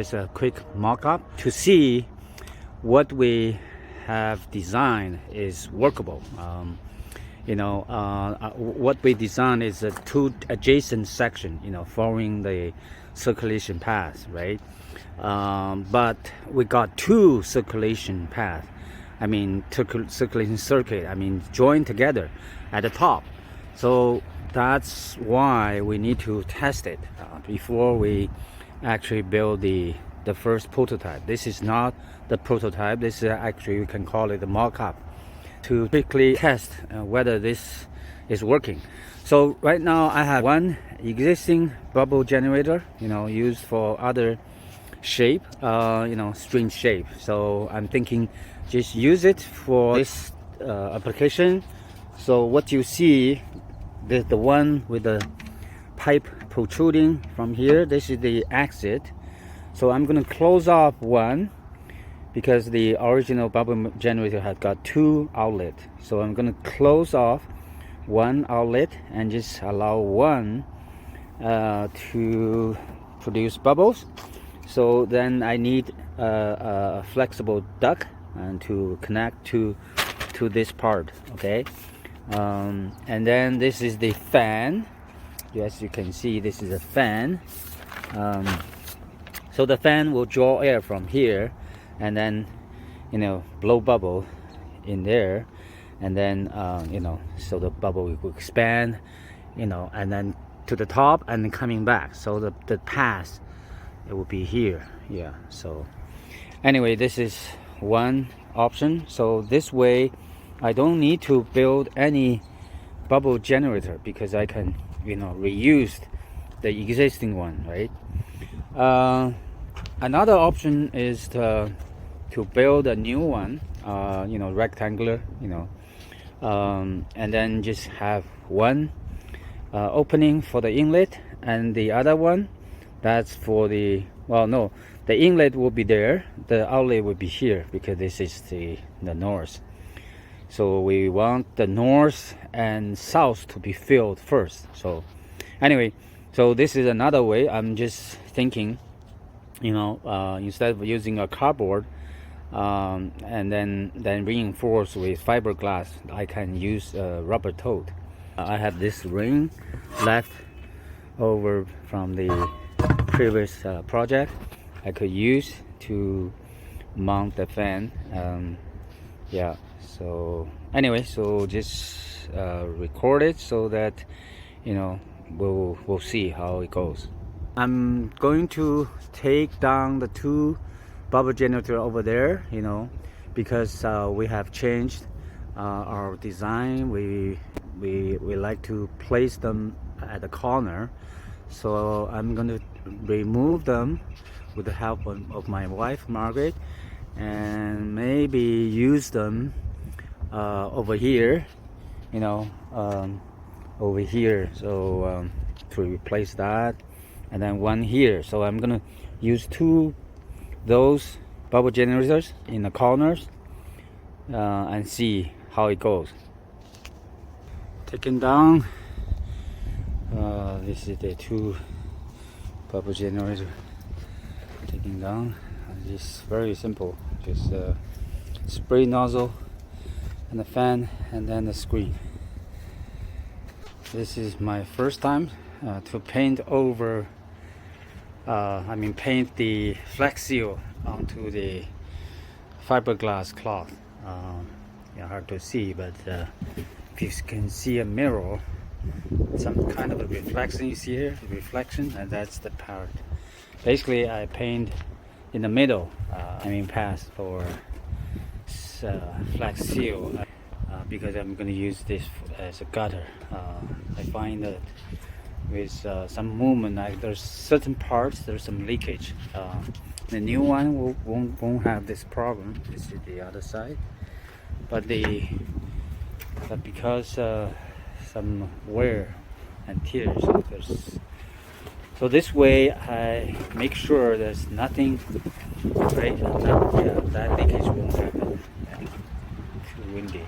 just a quick mock-up to see what we have designed is workable. What we designed is two adjacent section, following the circulation path, right? But we got two circulation path. Circulation circuit. Joined together at the top. So that's why we need to test it before we actually build the first prototype. This is not the prototype. This is actually, we can call it the mock-up to quickly test whether this is working. So right now I have one existing bubble generator, used for other shape, string shape. So I'm thinking just use it for this application. So what you see, the one with the pipe protruding from here, this is the exit. So I'm going to close off one because the original bubble generator had got two outlets. So I'm going to close off one outlet and just allow one to produce bubbles. So then I need a flexible duct and to connect to this part, okay? And then this is the fan. Yes, you can see this is a fan. So the fan will draw air from here and then blow bubble in there, and then so the bubble will expand, and then to the top and then coming back. So the path, it will be here. Yeah. So anyway, this is one option. So this way I don't need to build any bubble generator because I can reuse the existing one, right? Another option is to build a new one, rectangular, and then just have one opening for the inlet, and the other one that's for the inlet will be there, the outlet will be here because this is the north. So we want the north and south to be filled first. So anyway, so this is another way. I'm just thinking, instead of using a cardboard and then reinforce with fiberglass, I can use rubber tote. I have this ring left over from the previous project I could use to mount the fan. Yeah. So anyway, so just record it so that we'll see how it goes. I'm going to take down the two bubble generator over there, because we have changed our design. We like to place them at the corner. So I'm going to remove them with the help of my wife Margaret, and maybe use them over here, over here. So to replace that, and then one here. So I'm gonna use those bubble generators in the corners and see how it goes. Taking down. This is the two bubble generator. Taking down. It's very simple. Just spray nozzle and the fan, and then the screen. This is my first time to paint over. Paint the Flex Seal onto the fiberglass cloth. Hard to see, but if you can see a mirror, some kind of a reflection. You see here, reflection, and that's the part. Basically, I paint in the middle. Pass for Flex Seal because I'm going to use this as a gutter. I find that with some movement, there's certain parts, there's some leakage. The new one won't have this problem. This is the other side, but because some wear and tear, so this way I make sure there's nothing, right? That leakage won't happen. Too windy.